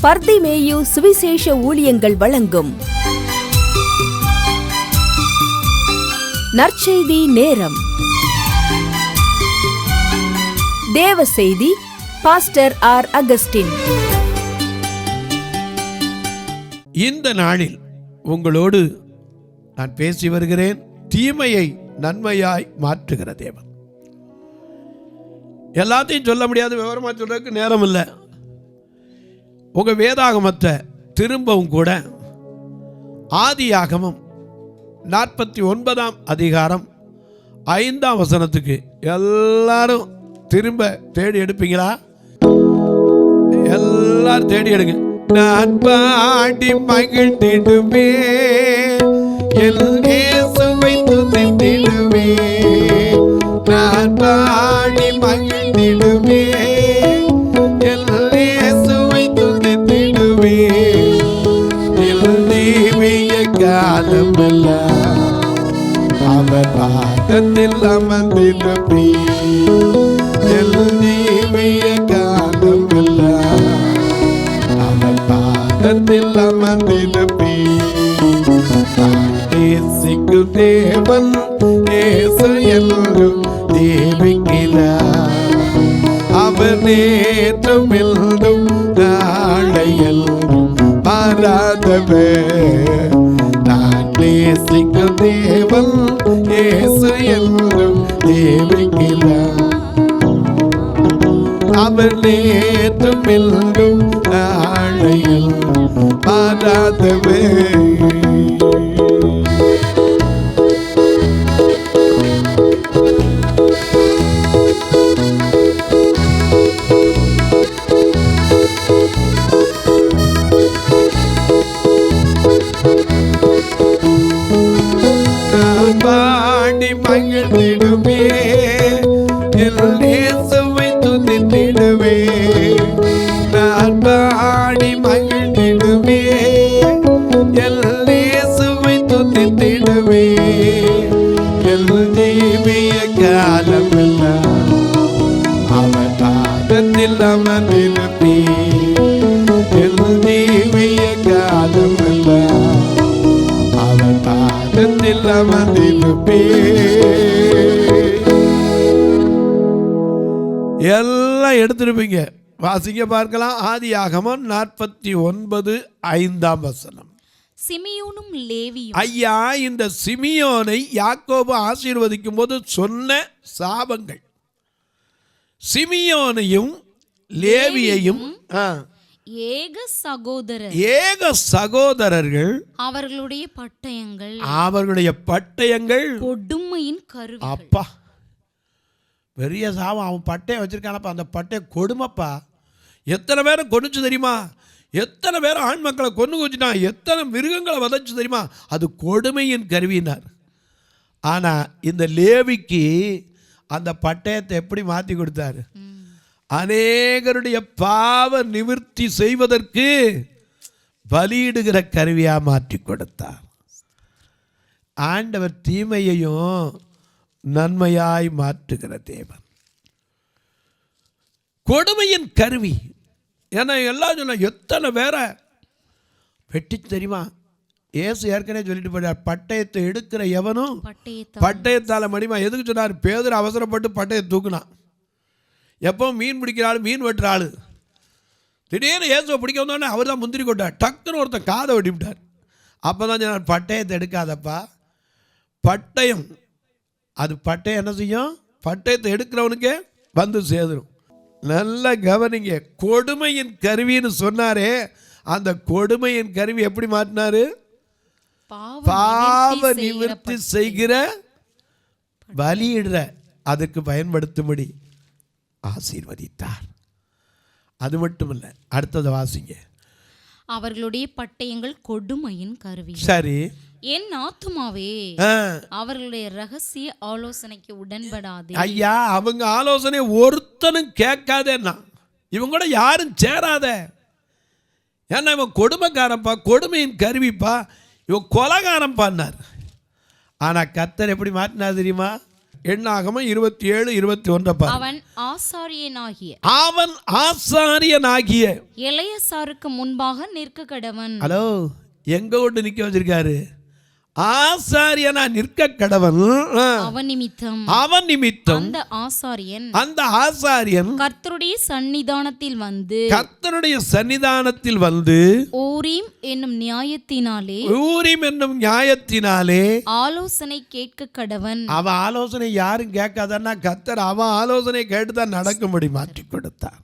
பர்திமேயு சுவிசேஷ ஊழியங்கள் வழங்கும் நற்செய்தி நேரம். தேவ செய்தி பாஸ்டர் ஆர். அகஸ்டின். இந்த நாளில் உங்களோடு நான் பேசி வருகிறேன். தீமையை நன்மையாய் மாற்றுகிற தேவன். எல்லாத்தையும் சொல்ல முடியாது, விவரமாக சொல்றதுக்கு நேரம் இல்லை. உங்க வேதாகமத்தை திரும்பவும் கூட ஆதியாகமம் 49ஆம் அதிகாரம் 5ஆம் வசனத்துக்கு எல்லாரும் திரும்ப தேடி எடுப்பீங்களா? எல்லாரும் தேடி எடுங்க. நான் பாடி மகிழ்ந்திடுவே, என் இயேசுவை துதித்திடுவே. நான் பாடி மகிழ்ந்திடுவே, என் இயேசுவை துதித்திடுவே. தீவிய காலமெல்லாம் அவர் பாதத்தில் அமர்ந்திடுவே. தீவிய காலமெல்லாம் அவர் பாதத்தில் அமர்ந்திடுவே. நேசிக்கும் தேவன் இயேசு என்றும் தேவிக்கிறார். அவர் நேற்றும் என்றும் நாளை என்றும் மாறாதவர். நான் நேசிக்கும் தேவன் இயேசு என்றும் தேவிக்கிறார். அவர் நேற்றும் என்றும் நாளை என்றும் மாறாதவர். பாடி மகிழ்ந்திடுவே, என் இயேசுவை துதித்திடுவே. நான் பாடி மகிழ்ந்திடுவே, என் இயேசுவை துதித்திடுவே. என் ஜீவிய காலமெல்லாம் அவர் பாதத்தில் அமர்ந்திருப்பே. என் ஜீவிய காலமெல்லாம் அவர் பாதத்தில் அமர்ந்திருப்பே. எல்லாம் எடுத்திருப்பீங்க. வாசிக்க பார்க்கலாம். ஆதியாகமம் 49:5ஆம் வசனம். சிமியோனும் லேவியும். ஐயா, இந்த சிமியோனை யாக்கோபு ஆசீர்வதிக்கும் போது சொன்ன சாபங்கள். சிமியோனையும் லேவியையும் ஏக சகோதரர்கள். அவர்களுடைய பட்டயங்கள் கொடுமையின் கருவி. அப்பா, பெரிய சாபம். அவன் பட்டயம் வச்சிருக்கானப்பா, அந்த பட்டயம் கொடுமைப்பா. எத்தனை பேரை கொண்டுச்சு தெரியுமா? எத்தனை பேரை ஆண் மக்களை கொண்டு குச்சிட்டான், எத்தனை மிருகங்களை வதச்சு தெரியுமா? அது கொடுமையின் கருவினார். ஆனால் இந்த லேவிக்கு அந்த பட்டயத்தை எப்படி மாற்றி கொடுத்தாரு? அநேகருடைய பாவ நிவர்த்தி செய்வதற்கு பலியிடுகிற கருவியாக மாற்றி கொடுத்தார். ஆண்டவர் தீமையையும் நன்மையாய் மாற்றுகிற தேவன். கொடுமையின் கருவி. ஏன்னா எல்லாம் சொல்ல எத்தனை பேரை வெட்டி தெரியுமா? ஏசு ஏற்கனவே சொல்லிட்டு போயிட்டார், பட்டயத்தை எடுக்கிற எவனும் பட்டயத்தால் மடிமா. எதுக்கு சொன்னார்? பேதுரு அவசரப்பட்டு பட்டயத்தை தூக்குனான். எப்போ மீன் பிடிக்கிற ஆள், மீன் வெட்டுற ஆள், திடீர்னு இயேசுவை பிடிக்க வந்தோடனே அவர் தான் முந்திரி கொட்டார். டக்குன்னு ஒருத்தன் காதை வெட்டிவிட்டார். அப்போ தான் சொன்னார், பட்டயத்தை எடுக்காதப்பா. பட்டயம், அது பட்டயம் என்ன செய்யும்? பட்டயத்தை எடுக்கிறவனுக்கே வந்து சேதரும். நல்ல கவனிங்க. கொடுமையின் கருவின்னு சொன்னாரே, அந்த கொடுமையின் கருவி எப்படி மாற்றினாரு? பாவ நிவர்த்தி செய்கிற, பலியிடுற, அதுக்கு பயன்படுத்தும்படி ஆசீர்வதித்தார். அது மட்டுமல்ல, அடுத்தது வாசிங்க. அவர்களுடைய பட்டயங்கள் கொடுமையின் கருவி. சரி. என் ஆத்துமாவே அவர்களுடைய ரகசிய ஆலோசனைக்கு உடன்படாதே. ஐயா, அவங்க ஆலோசனை ஒருத்தனும் கேட்காதேன்னா இவங்க கூட யாரும் சேராத. ஏன்னா இவன் கொடுமைக்காரன்ப்பா, கொடுமையின் கருவிப்பா, இவன் கொலைகாரன் பண்ணார். ஆனால் கர்த்தர் எப்படி மாற்றினார் தெரியுமா? எண்ணாகமம் 27:21 பாரு. அவன் ஆசாரியனாகிய எலையாசாருக்கு முன்பாக நிற்க கடவன். ஹலோ, எங்க கொண்டு நிக்க வச்சிருக்காரு? ஆசாரியனா நிற்க கடவன். அவன் நிமித்தம் அந்த ஆசாரியன் கர்த்தருடைய சன்னிதானத்தில் வந்து ஊரீம் என்னும் நியாயத்தினாலே ஆலோசனை கேட்க கடவன். அவன் ஆலோசனை யாரும் கேட்காதன்னா கர்த்தர் அவன் ஆலோசனை கேட்டுதான் நடக்கும்படி மாற்றி கொடுத்தார்.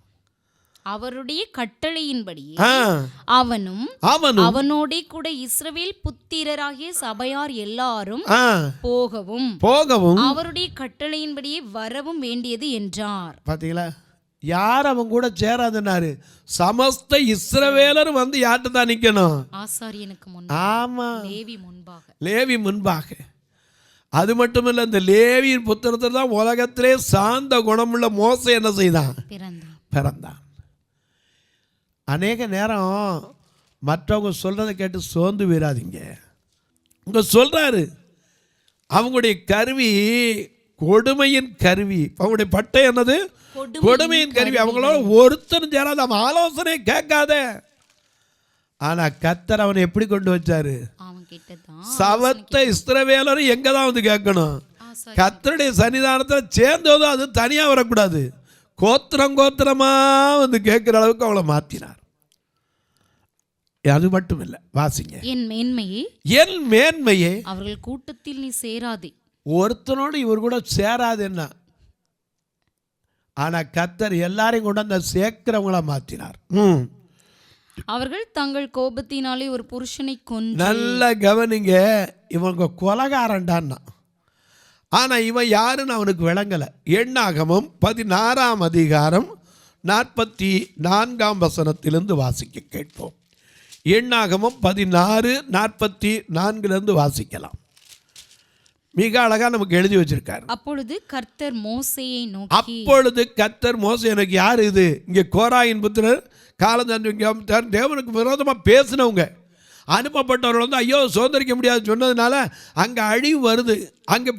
அவருடைய கட்டளையின்படியே அவனும் அவனோட கூட இஸ்ரவேல் புத்திரராகிய சபையார் எல்லாரும் போகவும் அவருடைய கட்டளையின்படியே வரவும் வேண்டியது என்றார். பாத்தீங்களா, யார் அவன் கூட சேராதுன்னாரு? சமஸ்த இஸ்ரவேலரும் வந்து யார்கிட்ட தான் நிக்கணும்? ஆசாரியனுக்கு லேவி முன்பாக. அது மட்டுமில்ல, இந்த லேவியின் புத்திரத்தில் தான் உலகத்திலே சாந்த குணமுள்ள மோசே என்ன செய்தான்? பிறந்தான். அநேக நேரம் மற்றவங்க சொல்றதை கேட்டு சோர்ந்து விடாதீங்க. உங்க சொல்றாரு, அவங்களுடைய கருவி கொடுமையின் கருவி. அவங்களுடைய பட்டை என்னது? கொடுமையின் கருவி. அவங்களோட ஒருத்தரும் சேராத, அவன் ஆலோசனை கேட்காத. ஆனா கர்த்தர் அவனை எப்படி கொண்டு வச்சாரு? சவத்த இஸ்ரவேலரும் எங்க தான் வந்து கேட்கணும்? கர்த்தருடைய சன்னிதானத்தில் சேர்ந்ததும் அது தனியா வரக்கூடாது, கோத்திரமா வந்து கேட்கிற அளவுக்கு அவளை மாத்தினார். அது மட்டும் இல்ல, வாசிங்க. என் மேன்மையே அவர்கள் கூட்டத்தில் நீ சேராதே. ஒருத்தனோடு இவர் கூட சேராதுன்னா, ஆனா கர்த்தர் எல்லாரையும் கொண்டு அந்த சேர்க்கிறவங்கள மாத்தினார். அவர்கள் தங்கள் கோபத்தினாலே ஒரு புருஷனை கொன்று. நல்ல கவனிங்க, இவங்க கொலகாரன்டான்னா, ஆனா இவன் யாருன்னு அவனுக்கு விளங்கல. எண்ணாகமம் 16:44 வாசிக்க கேட்போம். எண்ணாகமம் 16:44 வாசிக்கலாம். மிக அழகா நமக்கு எழுதி வச்சிருக்காரு. அப்பொழுது கர்த்தர் மோசேயை நோக்கி, யார் இது? இங்க கோராயின் புத்திரர் காலம் தேவனுக்கு விரோதமா பேசினவங்க, அனுப்பப்பட்டவர்கள் வந்து ஐயோ சுதந்திரிக்க முடியாது சொன்னதுனால அங்கே அழிவு வருது. அங்கே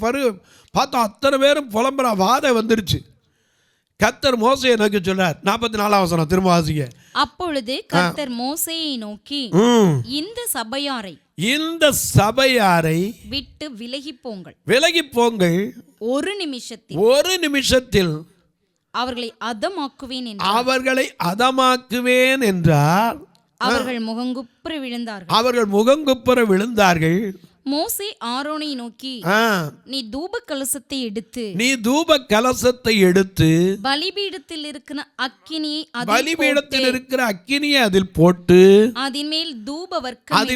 பார்த்தா அத்தனை பேரும் புலம்புற வாதை வந்துருச்சு. கர்த்தர் மோசேயை நோக்கி சொல்றார். 44 திரும்ப வாசிங்க. அப்பொழுது கர்த்தர் மோசேயை நோக்கி, இந்த சபையாரை விட்டு விலகி போங்கள். ஒரு நிமிஷத்தில் அவர்களை அதமாக்குவேன் என்றார். அவர்கள் முகங்குப்புற விழுந்தார்கள். மோசே ஆரோனை நோக்கி, நீ தூப கலசத்தை எடுத்து பலிபீடத்தில் இருக்கிற அக்கினியை அதில் போட்டு அதில்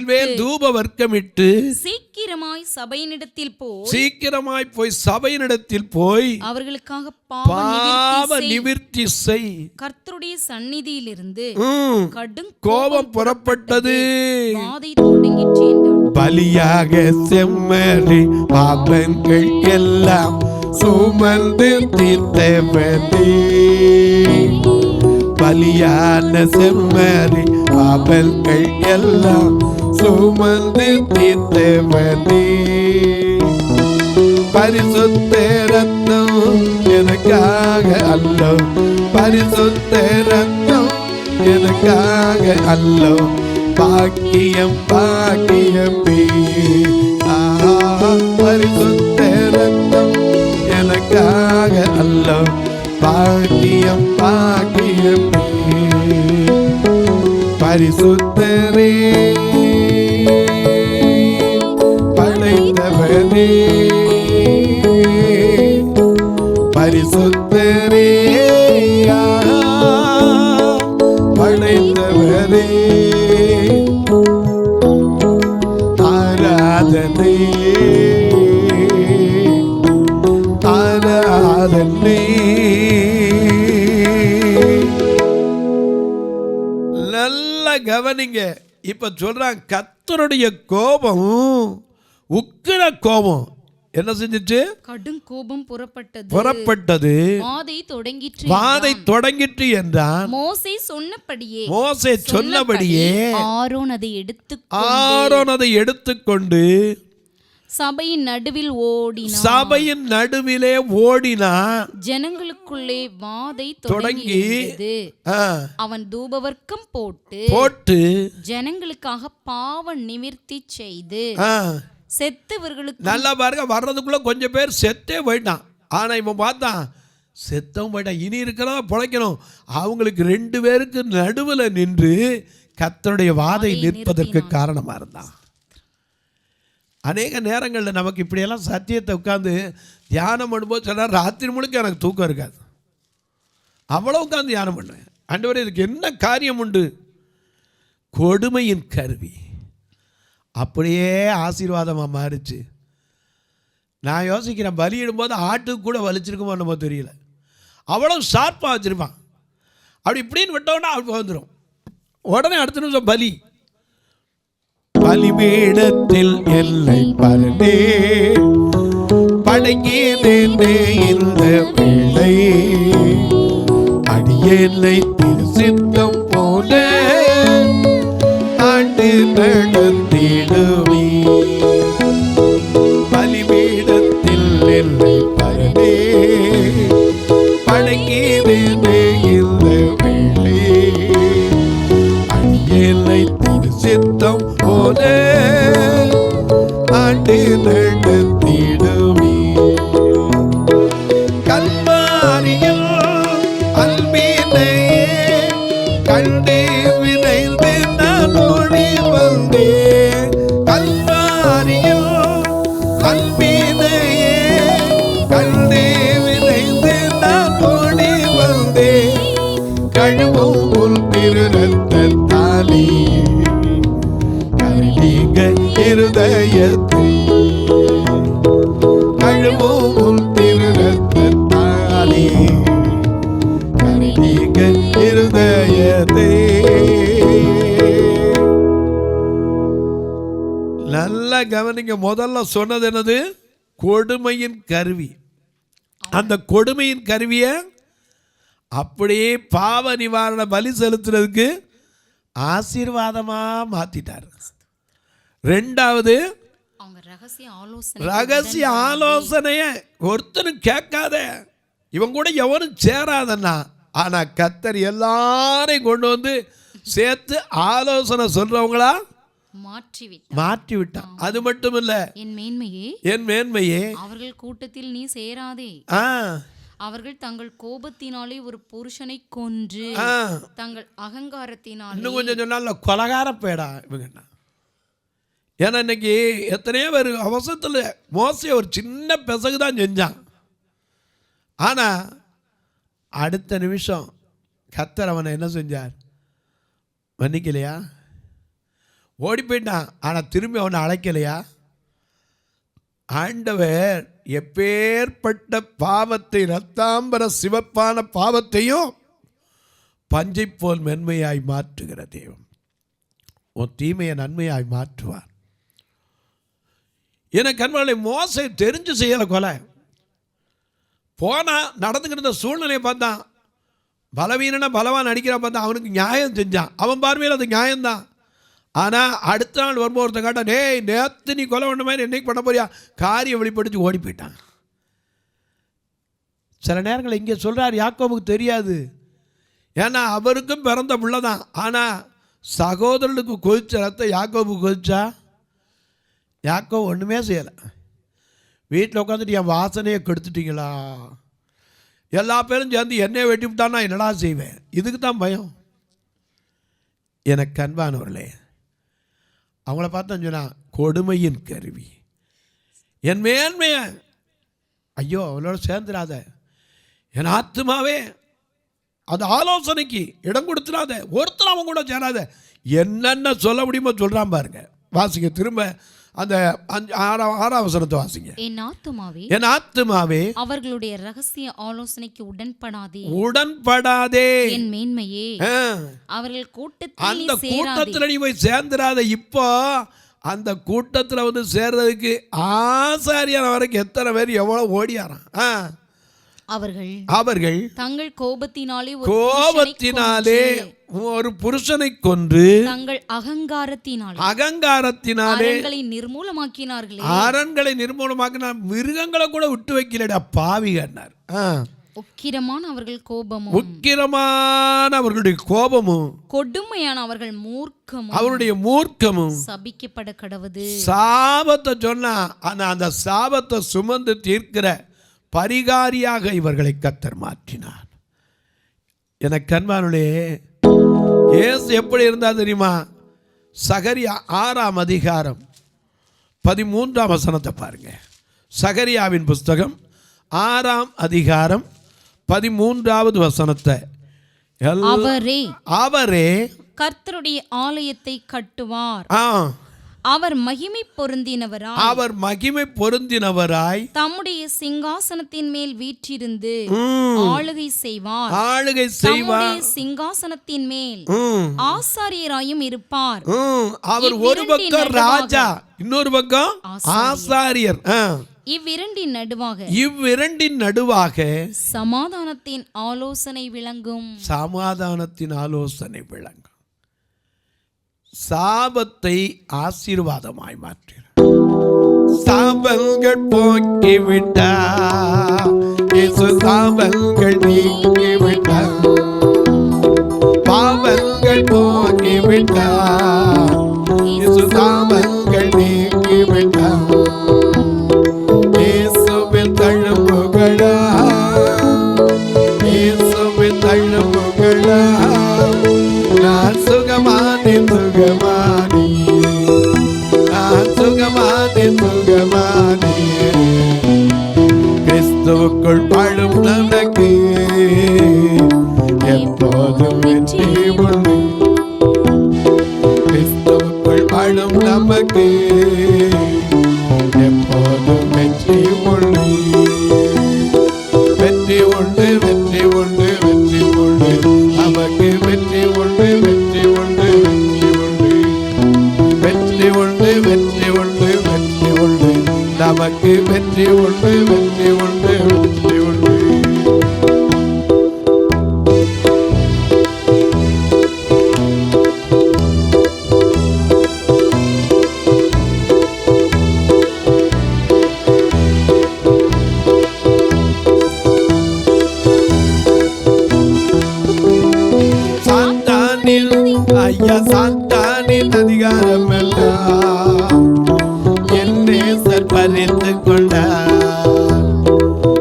மேல் தூப வர்க்கமிட்டு சீக்கிரமாய் சபையினிடத்தில் போய் அவர்களுக்காக பாவ நிவிர்த்தி செய். கர்த்தருடைய சந்நிதியிலிருந்து கடும் கோபம் புறப்பட்டது, வாதை தொடங்கிற்று என்றார். பலியாக செம்மறி பாவங்கள் எல்லாம் சுமந்து தீர்த்தவனே, பலியான செம்மறி பாவங்கள் எல்லாம் சுமந்து தீர்த்தவனே, பரிசுத்த ரத்தம் எனக்காக அல்லோ, பரிசுத்த ரத்தம் எனக்காக அல்லோ, பாக்கியம் பாக்கியமே. பரிசுத்த ரத்தம் எனக்காக அல்லோ, பாக்கியம் பாக்கியமே. பரிசுத்தரே படைத்தவரே, பரிசுத்தரே படைத்தவரே, ஆராதனை ஆராதனை. நல்ல கவனிங்க. இப்ப சொல்றான், கர்த்தருடைய கோபம் உக்கிர கோபம் என்ன செஞ்சிச்சு? கடும் கோபம் புறப்பட்டது, வாதை தொடங்கிற்று என்றான். மோசே சொன்னபடியே ஆரோன் அதை எடுத்துக்கொண்டு சபையின் நடுவில் ஓடினான். சபையின் நடுவிலே ஓடினா ஜனங்களுக்குள்ளே வாதை தொடங்கியது. அவன் தூபவர்க்கம் போட்டு ஜனங்களுக்காக பாவ நிவிர்த்தி செய்து செத்தவர்களுக்கு. நல்லா பாருங்க, வர்றதுக்குள்ள கொஞ்சம் பேர் செத்தே போயிட்டான். ஆனா இவன் பார்த்தான், செத்தவும் போயிட்டான், இனி இருக்கிறதா பிழைக்கணும். அவங்களுக்கு 2 பேருக்கு நடுவில் நின்று கர்த்தருடைய வாதை நிற்பதற்கு காரணமா இருந்தான். அநேக நேரங்களில் நமக்கு இப்படியெல்லாம் சத்தியத்தை உட்காந்து தியானம் பண்ணும்போது சொன்னால் ராத்திரி முழுக்க எனக்கு தூக்கம் இருக்காது. அவ்வளோ உட்காந்து தியானம் பண்ணுவேன். ஆண்டவரே, இதுக்கு என்ன காரியம் உண்டு? கொடுமையின் கருவி அப்படியே ஆசீர்வாதமாக மாறிச்சு. நான் யோசிக்கிறேன், பலியிடும்போது ஆட்டுக்கு கூட வலிச்சிருக்குமோ நம்ம தெரியல, அவ்வளோ ஷார்ப்பாக வச்சுருப்பான். அப்படி இப்படின்னு விட்டோன்னா அப்படி வந்துடும். உடனே அடுத்த நிமிஷம் பலி. பலிபீடத்தில் எல்லை பரனே படங்கினே இந்த வேளை அடியேனை திருசித்தம் போல ஆண்டு நடத்திடுவே. பலிபீடத்தில் எல்லை பரனே படங்கினே இந்த வேளை அடியேனை திருசித்தம் போல ஆண்டு நடத்திடுவே. கல்வாரியில் அல்பீனையே கண்டு விரைந்து நான் ஓடி வந்தேன். கல்வாரியில் அல்பீனையே கண்டு விரைந்து நான் ஓடி வந்தேன். கழுவும் திரு ரத்தத்தாலே இருதயத்தை கழுவும் திரு ரத்தத்தாலே கருணீக இருதயத்தை. நல்லா கவனிங்க. முதல்ல சொன்னது என்னது? கொடுமையின் கருவி. அந்த கொடுமையின் கருவியை அப்படியே பாவ நிவாரண பலி செலுத்துறதுக்கு ஆசீர்வாதமா மாத்திட்டார். 2வது, ரகசிய ஆலோசனைய ஒருத்தரும் கேட்காத, இவன் கூட எவனும் சேராதன்னா. ஆனா கர்த்தர் எல்லாரையும் கொண்டு வந்து சேர்த்து ஆலோசனை சொல்றவங்களா மாற்றி விட்டான். அது மட்டும் இல்ல, என் மேன்மையே அவர்கள் கூட்டத்தில் நீ சேராதே. அவர்கள் தங்கள் கோபத்தினாலே ஒரு புருஷனை கொன்று தங்கள் அகங்காரத்தினாலே. இன்னும் கொஞ்சம் சொன்னால கொலகார பேடா இவங்க. ஏன்னா இன்னைக்கு எத்தனையோ பேர் அவசரத்தில் மோசே ஒரு சின்ன பெசகு தான் செஞ்சான். ஆனால் அடுத்த நிமிஷம் கர்த்தர் அவனை என்ன செஞ்சார்? மன்னிக்கலையா? ஓடி போயிட்டான். ஆனால் திரும்பி அவனை அழைக்கலையா? ஆண்டவர் எப்பேற்பட்ட பாவத்தை, ரத்தாம்பர சிவப்பான பாவத்தையும் பஞ்சை போல் மென்மையாய் மாற்றுகிற தெய்வம். உன் தீமையை நன்மையாய் மாற்றுவார். எனக்கு அன்பாலே, மோசே தெரிஞ்சு செய்யலை கொலை. போனால் நடந்துக்கிட்ட சூழ்நிலையை பார்த்தான். பலவீனனா பலவான் அடிக்கிற பார்த்தா அவனுக்கு நியாயம் செஞ்சான். அவன் பார்வையில் அது நியாயம்தான். ஆனால் அடுத்த நாள் வரும்போது ஒருத்தன் காட்டா, டேய் நேற்று நீ கொலை பண்ண மாதிரி என்னைக்கு பண்ண போறியா? காரியம் வெளிப்படுத்தி ஓடி போயிட்டான். சில நேரங்கள் இங்கே சொல்கிறார், யாக்கோபுக்கு தெரியாது. ஏன்னா அவருக்கும் பிறந்த பிள்ளை தான். ஆனால் சகோதரனுக்கு கொதிச்ச ரத்தம் யாக்கோபுக்கு கொதிச்சா? யாக்கோ ஒன்றுமே செய்யலை. வீட்டில் உட்காந்துட்டு என் வாசனையை கெடுத்துட்டீங்களா? எல்லா பேரும் சேர்ந்து என்னையை வெட்டி விட்டான்னா என்னடா செய்வேன்? இதுக்கு தான் பயம். எனக்கு அன்பானவர்களே, அவங்கள பார்த்தா சொன்னா கொடுமையின் கருவி. என் மேன்மையை ஐயோ அவளோட சேர்ந்துடாத. என் ஆத்துமாவே அது ஆலோசனைக்கு இடம் கொடுத்துடாத. ஒருத்தர் அவன் கூட சேராத. என்னென்ன சொல்ல முடியுமோ சொல்கிறான் பாருங்க. வாசிங்க திரும்ப அந்த 6ஆம் வசனத்தை வாசிங்க. என் ஆத்துமாவே அவர்களுடைய ரகசிய ஆலோசனைக்கு உடன்படாதே. என் மேன்மையே அவர்கள் கூட்டத்தில் அந்த கூட்டத்தில் நீ போய் சேர்ந்துடாத. இப்போ அந்த கூட்டத்தில் வந்து சேர்றதுக்கு ஆசாரியான வரைக்கும் எத்தனை பேர் எவ்வளோ ஓடியாரான். அவர்கள் தங்கள் கோபத்தினாலே ஒரு புருஷனை கொன்று தங்கள் அகங்காரத்தினாலே அரண்களை நிர்மூலமாக்கினார். மிருகங்களை கூட விட்டு வைக்கலடா பாவிகன்னார். உக்கிரமான அவர்களுடைய கோபமும் கொடுமையான அவருடைய மூர்க்கமும் சபிக்கப்பட கடவுது. சாபத்தை சொன்னா அந்த சாபத்தை சுமந்து தீர்க்கிற பரிகாரியாக இவர்களை கர்த்தர் மாற்றினார். எனக்கு அன்பானுடைய இயேசு எப்படி இருந்தா தெரியுமா? சகரியா 6ஆம் அதிகாரம் 13ஆம் வசனத்தை பாருங்க. சகரியாவின் புஸ்தகம் 6ஆம் அதிகாரம் 13வது வசனத்தை. அவரே கர்த்தருடைய ஆலயத்தை கட்டுவார். அவர் மகிமை பொருந்தினவராய் தம்முடைய சிங்காசனத்தின் மேல் வீற்றிருந்து ஆளுகை செய்வார். சிங்காசனத்தின் மேல் ஆசாரியராயும் இருப்பார். அவர் ஒரு பக்கம் ராஜா, இன்னொரு பக்கம் ஆசாரியர். இவ்விரண்டின் நடுவாக சமாதானத்தின் ஆலோசனை விளங்கும். சாபத்தை ஆசீர்வாதமாய் மாற்றினார். சாபங்கள் போக்கிவிட்டார். சாபங்கள் நீக்கிவிட்டார். பாவங்கள் போக்கிவிட்டார். சாபங்கள் நீக்கிவிட்டார். இயேசுவின் தழும்புகளா, இயேசுவின் தழும்புகளா, நான் சுகமானே கிறிஸ்துவுக்குள் வாழும் நமக்கு எப்போதும் வெற்றி உண்டு. கிறிஸ்துவுக்குள் வாழும் நமக்கு எப்போதும் வெற்றி உண்டு. வெற்றி உண்டு, வெற்றி உண்டு, வெற்றி உண்டு, நமக்கு வெற்றி உண்டு, வெற்றி உண்டு, வெற்றி உண்டு, வெற்றி உண்டு, வெற்றி உண்டு, வெற்றி உண்டு, நமக்கு வெற்றி உண்டு, வெற்றி உண்டு, வெற்றி உண்டு. சாத்தானின் அதிகாரம் எல்லாம் என் நேசர் பறித்து கொண்டார்.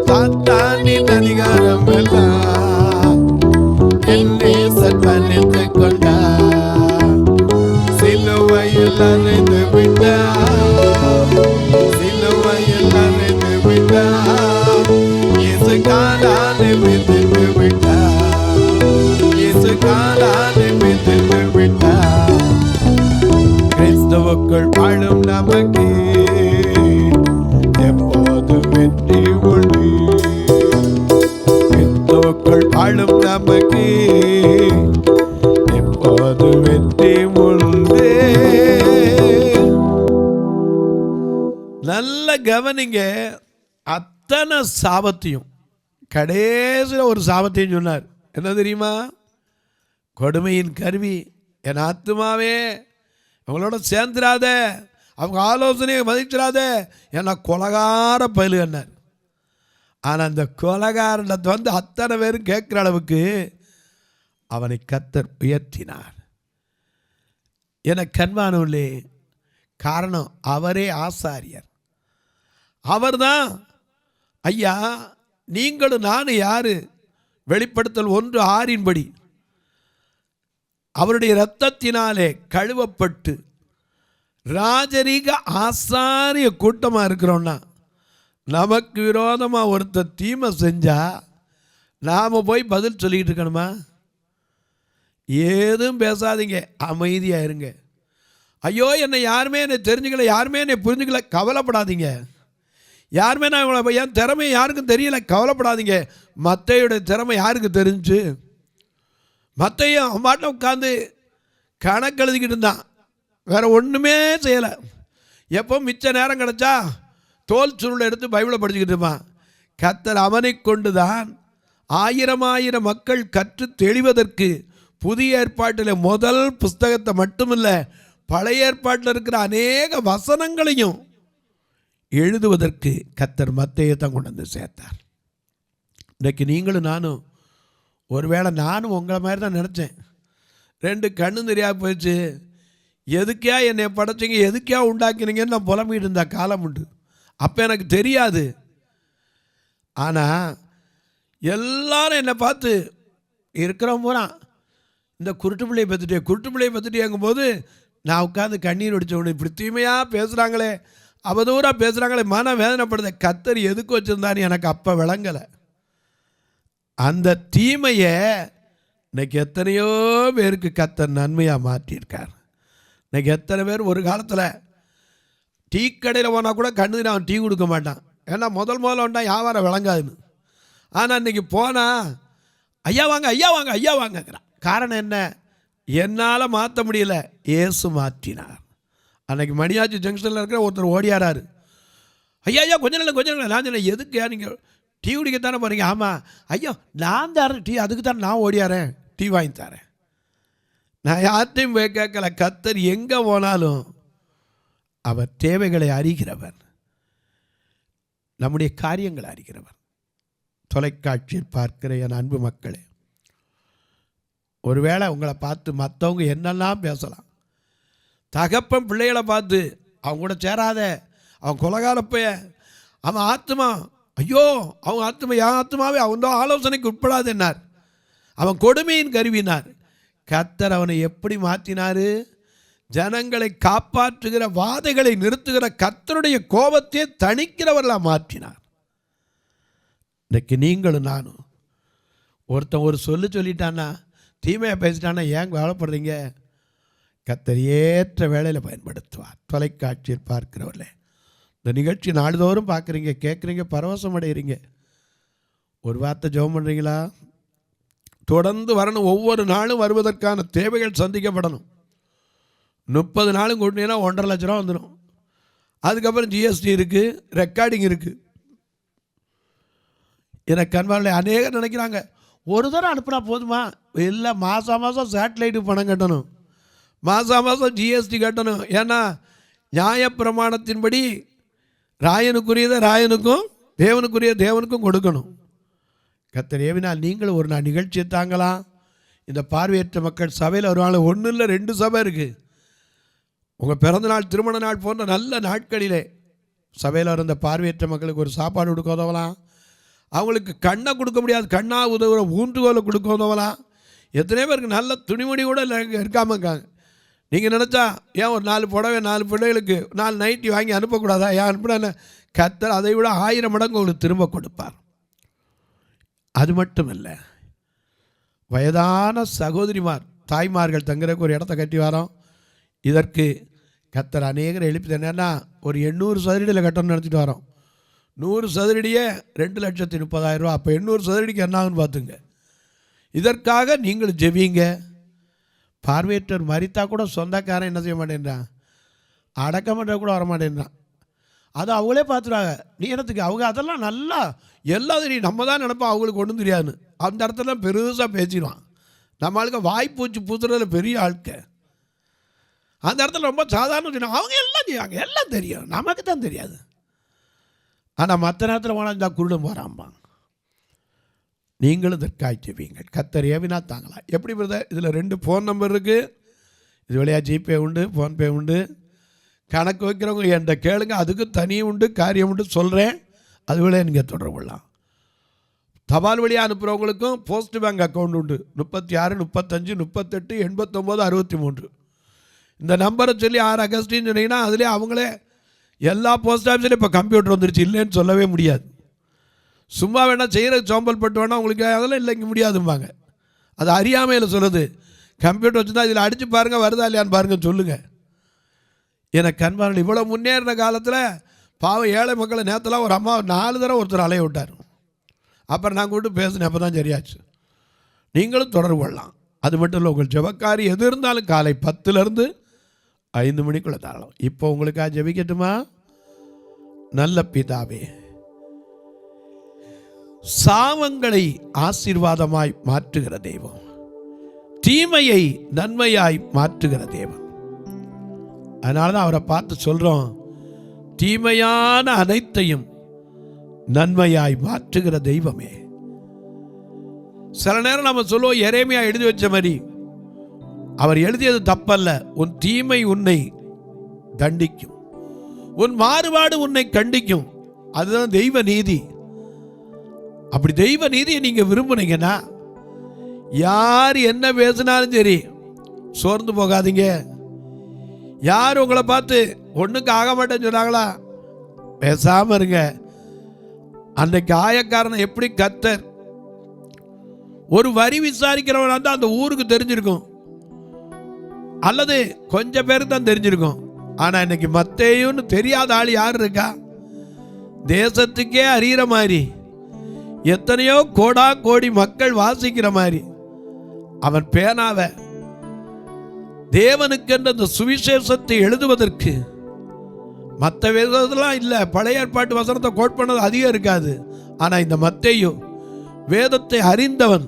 சாத்தானின் அதிகாரம் எல்லாம் என் நேசர் பறித்து கொண்டார். சிலுவையில் அறைந்து விட்டார். சிலுவையில் அறைந்து விட்டார். இயேசு காலாலே மிதித்து விட்டார். இயேசு காலாலே மிதித்து விட்டார். கிறிஸ்துவுக்குள் வாழும் நமக்கு எப்போதும் வெற்றி உண்டு. கிறிஸ்துவுக்குள் வாழும் நமக்கு எப்போதும் வெற்றி உண்டு. நல்ல கவனிங்க. அத்தனை சாபத்தையும் கடைசியில் ஒரு சாபத்தையும் சொன்னார். என்ன தெரியுமா? கொடுமையின் கருவி என் ஆத்துமாவே அவங்களோட சேர்ந்துடாத, அவங்க ஆலோசனையை மதிச்சிடாத, ஏன்னா கொலகார பயிலுன்னார். ஆனால் அந்த கொலகாரனை அத்தனை பேரும் கேட்குற அளவுக்கு அவனை கர்த்தர் உயர்த்தினார். என கண்பானவர்களே, காரணம் அவரே ஆசாரியர். அவர்தான் ஐயா நீங்களும் நானும் யாரு? வெளிப்படுத்தல் 1:6 அவருடைய இரத்தத்தினாலே கழுவப்பட்டு ராஜரீக ஆசாரிய கூட்டமாக இருக்கிறோன்னா, நமக்கு விரோதமாக ஒருத்தர் தீமை செஞ்சா நாம் போய் பதில் சொல்லிக்கிட்டு இருக்கணுமா? ஏதும் பேசாதீங்க, அமைதியாக இருங்க. ஐயோ என்னை யாருமே என்னை தெரிஞ்சுக்கல, யாருமே என்னை புரிஞ்சுக்கல, கவலைப்படாதீங்க. யாருமே நான் இவ்வளோ என் திறமை யாருக்கும் தெரியல, கவலைப்படாதீங்க. மத்தையுடைய திறமை யாருக்கு தெரிஞ்சு? மத்தையும் அம்மாட்ட உட்காந்து கணக்கு எழுதிக்கிட்டு இருந்தான், வேறு ஒன்றுமே செய்யலை. எப்போ மிச்ச நேரம் கிடச்சா தோல் சுருளை எடுத்து பைபிளை படிச்சுக்கிட்டு இருப்பான். கர்த்தர் அவனை கொண்டுதான் 1000 மக்கள் கற்று தெளிவதற்கு புதிய ஏற்பாட்டில் முதல் புஸ்தகத்தை மட்டுமில்லை, பழைய ஏற்பாட்டில் இருக்கிற அநேக வசனங்களையும் எழுதுவதற்கு கர்த்தர் மத்தேயை தான் கொண்டு வந்து சேர்த்தார். இன்றைக்கு நீங்களும் நானும், ஒருவேளை நானும் உங்களை மாதிரி தான் நினச்சேன். 2 கண்ணு தெரியாது போயிடுச்சு, எதுக்கே என்னை படைச்சிங்க, எதுக்கே உண்டாக்கினீங்கன்னு நான் புலம்பிட்டு இருந்த காலம் உண்டு. அப்போ எனக்கு தெரியாது. ஆனால் எல்லாரும் என்னை பார்த்து இருக்கிறவன் பூரா இந்த குருட்டு பிள்ளையை பற்றிட்டேங்கும்போது நான் உட்காந்து கண்ணீர் அடித்தவனு, இப்படி தீமையாக பேசுகிறாங்களே, அவதூறாக பேசுகிறாங்களே, மன வேதனைப்படுத. கர்த்தர் எதுக்கு வச்சுருந்தான்னு எனக்கு அப்போ விளங்கலை. அந்த தீமையை இன்னைக்கு எத்தனையோ பேருக்கு கர்த்தர் நன்மையாக மாற்றியிருக்கார். இன்னைக்கு எத்தனை பேர் ஒரு காலத்தில் டீ கடையில் போனால் கூட கண்ணு அவன் டீ கொடுக்க மாட்டான், ஏன்னா முதல்ல வந்தா வியாபாரம் விளங்காதுன்னு. ஆனால் இன்றைக்கி போனால் ஐயா வாங்க ஐயா வாங்க ஐயா வாங்கங்கிறான். காரணம் என்ன? என்னால் மாற்ற முடியல, இயேசு மாற்றினார். அன்றைக்கி மணியாச்சி ஜங்ஷனில் இருக்கிற ஒருத்தர் ஓடியாராரு, ஐயா ஐயா கொஞ்சம் இல்லை. நான் சொன்னேன், எதுக்கு நீங்கள் டீ குடிக்கத்தானே போகிறீங்க? ஆமாம் ஐயா, நான் தரேன் டீ, அதுக்கு தான் நான் ஓடியாரேன், டீ வாங்கி தரேன். நான் யார்ட்டையும் போய் கேட்கல. கர்த்தர் எங்கே போனாலும் அவர் தேவைகளை அறிகிறவர், நம்முடைய காரியங்களை அறிகிறவர். தொலைக்காட்சியில் பார்க்கிற என் அன்பு மக்களே, ஒருவேளை உங்களை பார்த்து மற்றவங்க என்னெல்லாம் பேசலாம். தகப்பன் பிள்ளைகளை பார்த்து அவங்க கூட சேராத, அவன் கொலகாலப்பைய, அவன் ஆத்மா, ஐயோ அவன் ஆத்மா, என் ஆத்மாவே அவன் தான் ஆலோசனைக்கு உட்படாது என்னார். அவன் கொடுமையின் கருவினார். கர்த்தர் அவனை எப்படி மாற்றினார்? ஜனங்களை காப்பாற்றுகிற, வாதைகளை நிறுத்துகிற, கர்த்தருடைய கோபத்தை தணிக்கிறவர்களாக மாற்றினார். இன்றைக்கு நீங்களும் நானும், ஒருத்தன் ஒரு சொல்லிட்டான்னா, தீமையாக பேசிட்டான்னா ஏன் கவலைப்படுறீங்க? கர்த்தர் ஏற்ற வேளையில் பயன்படுத்துவார். தொலைக்காட்சியில் பார்க்கிறவர்களே, இந்த நிகழ்ச்சி நாள்தோறும் பார்க்குறீங்க, கேட்குறீங்க, பரவசம் அடைகிறீங்க. ஒரு வார்த்தை ஜெபம் பண்ணுறீங்களா? தொடர்ந்து வரணும், ஒவ்வொரு நாளும் வருவதற்கான தேவைகள் சந்திக்கப்படணும். 30 நாளும் கூட்டினீங்கன்னா 1.5 லட்ச ரூபா வந்துடும். அதுக்கப்புறம் ஜிஎஸ்டி இருக்குது, ரெக்கார்டிங் இருக்குது. எனக்கு கண்பார்வை அநேகர் நினைக்கிறாங்க, ஒரு தடவை அனுப்புனா போதுமா? இல்லை, மாதம் சேட்டலைட்டுக்கு பணம் கட்டணும், மாதம் ஜிஎஸ்டி கட்டணும். ஏன்னா நியாயப்பிரமாணத்தின்படி ராயனுக்குரியதை ராயனுக்கும், தேவனுக்கும் கொடுக்கணும். கர்த்தர் ஏவினால் நீங்களும் ஒரு நாள் நிகழ்ச்சியை தாங்கலாம். இந்த பார்வையற்ற மக்கள் சபையில் ஒரு நாள் 1 இல்லை 2 சபை இருக்குது. உங்கள் பிறந்த நாள், திருமண நாள் போன்ற நல்ல நாட்களிலே சபையில் இருந்த பார்வையற்ற மக்களுக்கு ஒரு சாப்பாடு கொடுக்க உதவலாம். அவங்களுக்கு கண்ணை கொடுக்க முடியாது, கண்ணா உதவுற ஊன்றுகோலை கொடுக்க உதவலாம். எத்தனை பேருக்கு நல்ல துணிமணி கூட இருக்காமல் இருக்காங்க. நீங்கள் நினச்சா ஏன் ஒரு 4 புடவை 4 பிள்ளைகளுக்கு 4 நைட்டி வாங்கி அனுப்பக்கூடாதா? ஏன் அனுப்புனா கர்த்தர் அதை விட 1000 மடங்கு உங்களுக்கு திரும்ப கொடுப்பார். அது மட்டும் இல்லை, வயதான சகோதரிமார், தாய்மார்கள் தங்குறதுக்கு ஒரு இடத்த கட்டி வரோம். இதற்கு கர்த்தர் அநேகரை எழுப்பி என்னன்னா, ஒரு 800 சதுரடியில் கட்டணும்னு நினச்சிட்டு வரோம். 100 சதுரடியே 2,30,000 ரூபா. அப்போ 800 சதுரடிக்கு என்ன ஆகுன்னு பார்த்துங்க. இதற்காக நீங்கள் ஜெபிங்க. பார்வையற்றவர் மரித்தா கூட சொந்தக்காரன் என்ன செய்ய மாட்டேன்றான், அடக்கம் பண்ணுற கூட வரமாட்டேன்றான். அது அவங்களே பார்த்துருவாங்க. நீ என்னத்துக்கு அவங்க அதெல்லாம் நல்லா எல்லாத்தையும் நீ நம்ம தான் நினைப்போம், அவங்களுக்கு ஒன்றும் தெரியாதுன்னு. அந்த இடத்துல பெருசாக பேசிடுவான். நம்ம ஆளுக்க வாய்ப்பூச்சி பூத்துறதுல பெரிய ஆட்க. அந்த இடத்துல ரொம்ப சாதாரண சொன்னாங்க, அவங்க எல்லாம் செய்வாங்க, எல்லாம் தெரியும், நமக்கு தான் தெரியாது. ஆனால் மற்ற நேரத்தில் போனால் இந்த குருடும் போகிறாம்பாங்க. நீங்களும் இதற்காய் செய்வீங்கள். கர்த்தர் ஏவினா தாங்களா. எப்படி பிரதர்? இதில் 2 ஃபோன் நம்பர் இருக்குது. இது வழியாக ஜிபே உண்டு, ஃபோன்பே உண்டு. கணக்கு வைக்கிறவங்க என்கிட்ட கேளுங்க, அதுக்கு தனி உண்டு, காரியம் உண்டு சொல்கிறேன். அது வழியாக நீங்கள் தொடர்பு கொள்ளலாம். தபால் வழியாக அனுப்புகிறவங்களுக்கும் போஸ்ட் பேங்க் அக்கௌண்ட் உண்டு. 36 35 38 89 63. இந்த நம்பரை சொல்லி 6 அகஸ்டின்னு சொன்னீங்கன்னா அதுலேயே அவங்களே எல்லா போஸ்ட் ஆஃபீஸ்லேயும் இப்போ கம்ப்யூட்டர் வந்துருச்சு, இல்லைன்னு சொல்லவே முடியாது. சும்மா வேணால் செய்கிறதுக்கு சோம்பல் பட்டு வேணால் உங்களுக்கு அதெல்லாம் இல்லைங்க முடியாதும்பாங்க. அது அறியாமையில் சொல்லுது. கம்ப்யூட்டர் வச்சுருந்தா இதில் அடித்து பாருங்கள், வருதா இல்லையான்னு பாருங்கள், சொல்லுங்கள். எனக்கு கண்பார்கள் இவ்வளோ முன்னேறின காலத்தில் பாவம் ஏழை மக்களை நேரத்தில் ஒரு அம்மா 4 தடவை ஒருத்தர் அலைய விட்டார். அப்புறம் நான் கூப்பிட்டு பேசினேன், அப்போ தான் சரியாச்சு. நீங்களும் தொடர்பு கொள்ளலாம். அது மட்டும் இல்லை, உங்கள் ஜெபக்காரி எது இருந்தாலும் காலை 10லேருந்து 5 மணிக்குள்ளே தாழலாம். இப்போ உங்களுக்காக ஜெபிக்கட்டுமா? நல்ல பிதாவே, சாபங்களை ஆசீர்வாதமாய் மாற்றுகிற தெய்வம், தீமையை நன்மையாய் மாற்றுகிற தெய்வம். அதனால தான் அவரை பார்த்து சொல்றோம், தீமையான அனைத்தையும் நன்மையாய் மாற்றுகிற தெய்வமே. சில நேரம் நம்ம சொல்லுவோம், எரேமியா எழுதி வச்ச மாதிரி, அவர் எழுதியது தப்பல்ல, உன் தீமை உன்னை தண்டிக்கும், உன் மாறுபாடு உன்னை கண்டிக்கும். அதுதான் தெய்வ நீதி. அப்படி தெய்வ நீதியை நீங்க விரும்புனீங்கன்னா, யார் என்ன பேசினாலும் சரி சோர்ந்து போகாதீங்க. யார் உங்களை பார்த்து ஒண்ணுக்கு ஆக மாட்டேன்னு சொன்னாங்களா, பேசாம இருங்க. அன்றைக்கு ஆயக்காரனை எப்படி கர்த்தர் ஒரு வரி விசாரிக்கிறவனா தான் அந்த ஊருக்கு தெரிஞ்சிருக்கும், அல்லது கொஞ்சம் பேருக்கு தான் தெரிஞ்சிருக்கும். ஆனா இன்னைக்கு மத்தேயுன்னு தெரியாத ஆள் யார் இருக்கா? தேசத்துக்கே அறிகிற மாதிரி, எத்தனையோ கோடா கோடி மக்கள் வாசிக்கிற மாதிரி அவன் பேனாவை தேவனுக்கென்ற அந்த சுவிசேஷத்தை எழுதுவதற்கு, மற்ற வேதத்தெல்லாம் இல்லை, பழைய ஏற்பாட்டு வசனத்தை கோட் பண்ணது அதிகம் இருக்காது. ஆனால் இந்த மத்தேயு வேதத்தை அறிந்தவன்,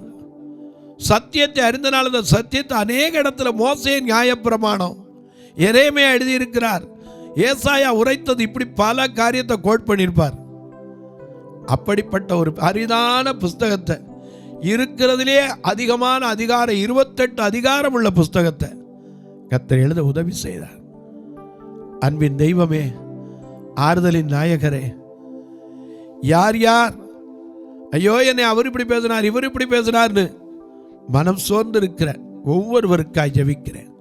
சத்தியத்தை அறிந்தனால அந்த சத்தியத்தை அநேக இடத்துல மோசே நியாயப்பிரமாணம், எரேமியா எழுதியிருக்கிறார், ஏசாயா உரைத்தது, இப்படி பல காரியத்தை கோட் பண்ணியிருப்பார். அப்படிப்பட்ட ஒரு அரிதான புஸ்தகத்தை, இருக்கிறதுலே அதிகமான அதிகாரம், 28 அதிகாரம் உள்ள புஸ்தகத்தை கர்த்தர் எழுத உதவி செய்தார். அன்பின் தெய்வமே, ஆறுதலின் நாயகரே, யார் யார் ஐயோ என்னை அவர் இப்படி பேசினார், இவர் இப்படி பேசினார்னு மனம் சோர்ந்து இருக்கிற ஒவ்வொருவருக்காய் ஜெபிக்கிறேன்.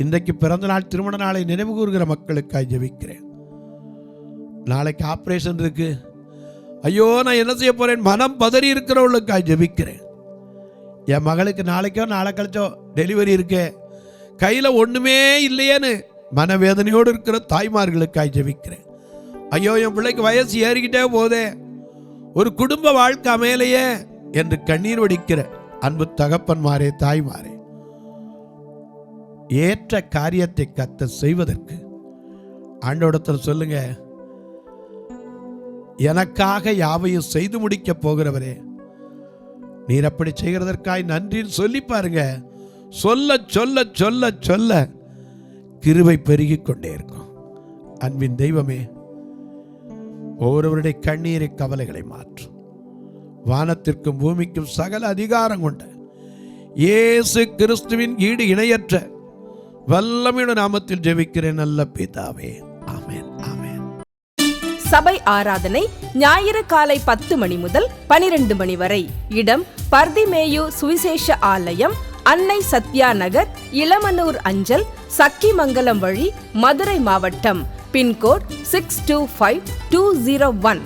இன்றைக்கு பிறந்த நாள், திருமண நாளை நினைவு கூறுகிற மக்களுக்காய் ஜெபிக்கிறேன். நாளைக்கு ஆப்ரேஷன் இருக்கு, ஐயோ நான் என்ன செய்ய போறேன் மனம் பதறி இருக்கிறவர்களுக்காய் ஜெபிக்கிறேன். என் மகளுக்கு நாளைக்கோ நாளை கழிச்சோ டெலிவரி இருக்கு, கையில் ஒண்ணுமே இல்லையேன்னு மனவேதனையோடு இருக்கிற தாய்மார்களுக்காய் ஜெபிக்கிறேன். ஐயோ என் பிள்ளைக்கு வயசு ஏறிக்கிட்டே போதே, ஒரு குடும்ப வாழ்க்கை அமையலையே என்று கண்ணீர் வடிக்கிற அன்பு தகப்பன்மாரே, தாய்மாரே, ஏற்ற காரியத்தை கர்த்தர் செய்வதற்கு ஆண்டவரிடத்தில் சொல்லுங்க, எனக்காக யாவையும் செய்து முடிக்க போகிறவரே, நீர் அப்படி செய்கிறதற்காய் நன்றின்னு சொல்லி பாருங்க. சொல்ல சொல்ல சொல்ல சொல்ல கிருபை பெருகிக் கொண்டே இருக்கும். அன்பின் தெய்வமே, ஒவ்வொருவருடைய கண்ணீரை கவலைகளை மாற்றும். வானத்திற்கும் பூமிக்கும் சகல அதிகாரம் கொண்ட இயேசு கிறிஸ்துவின் ஈடு இணையற்ற வல்லமையுள்ள நாமத்தில் ஜெபிக்கிறேன் நல்ல பிதாவே, ஆமென், ஆமென். சபை ஆராதனை ஞாயிறு காலை 10 மணி முதல் 12 மணி வரை. இடம் பர்திமேயு சுவிசேஷ ஆலயம், அன்னை சத்யா நகர், இளமனூர் அஞ்சல், சக்கிமங்கலம் வழி, மதுரை மாவட்டம். பின்கோட் 625201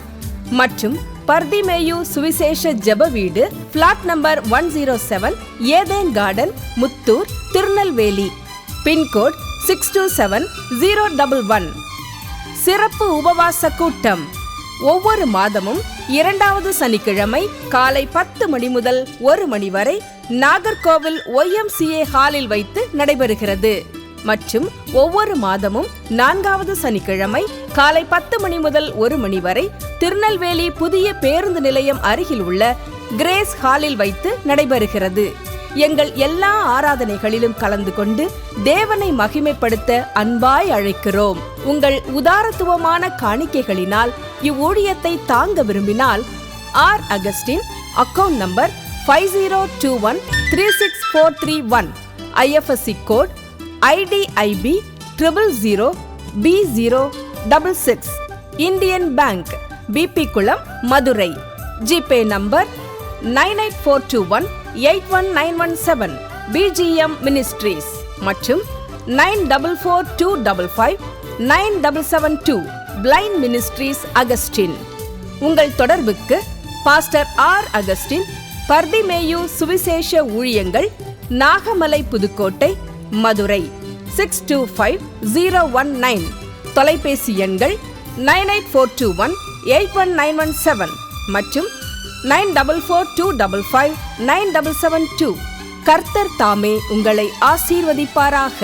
மற்றும் பர்திமேயு சுவிசேஷ ஜெப வீடு, plot number 107, Eden garden, Muthur, Tirunelveli. Pin code 627011. சிறப்பு உபவாச கூட்டம் ஒவ்வொரு மாதமும் 2வது சனிக்கிழமை காலை 10 மணி முதல் 1 மணி வரை நாகர்கோவில் YMCA ஹாலில் வைத்து நடைபெறுகிறது. மற்றும் ஒவ்வொரு மாதமும் 4வது சனிக்கிழமை காலை 10 மணி முதல் 1 மணி வரை திருநெல்வேலி புதிய பேருந்து நிலையம் அருகில் உள்ள கிரேஸ் ஹாலில் வைத்து நடைபெறுகிறது. எங்கள் எல்லா ஆராதனைகளிலும் கலந்து கொண்டு தேவனை மகிமைப்படுத்த அன்பாய் அழைக்கிறோம். உங்கள் உதாரத்துவமான காணிக்கைகளினால் இவ்வூழியத்தை தாங்க விரும்பினால் R Augustine, account number 5021364331, IFSC code IDIB 000B066, Indian bank, BP குளம், Madurai. GPay number 9842181917, BGM ministries மற்றும் 9442559772, பிளைண்ட் மினிஸ்ட்ரீஸ் அகஸ்டின். உங்கள் தொடர்புக்கு பாஸ்டர் ஆர் அகஸ்டின், பர்திமேயு சுவிசேஷ ஊழியங்கள், நாகமலை, புதுக்கோட்டை, மதுரை 625019. தொலைபேசி எண்கள் 9842181917 மற்றும் 9442559772. கர்த்தர் தாமே உங்களை ஆசீர்வதிப்பாராக.